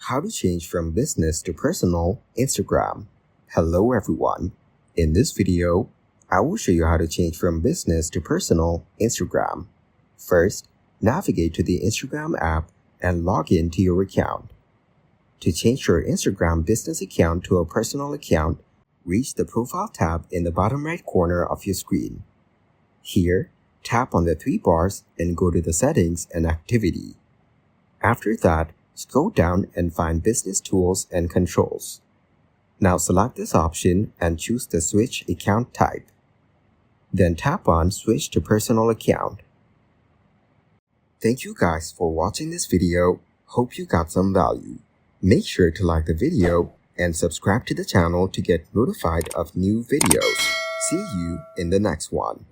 How to change from business to personal Instagram. Hello everyone. In this video, I will show you how to change from business to personal Instagram. First, navigate to the Instagram app and log in to your account. To change your Instagram business account to a personal account, reach the Profile tab in the bottom right corner of your screen. Here, tap on the three bars and go to the Settings and Activity. After that, scroll down and find Business Tools and Controls. Now select this option and choose the Switch Account Type. Then tap on Switch to Personal Account. Thank you guys for watching this video. Hope you got some value. Make sure to like the video and subscribe to the channel to get notified of new videos. See you in the next one.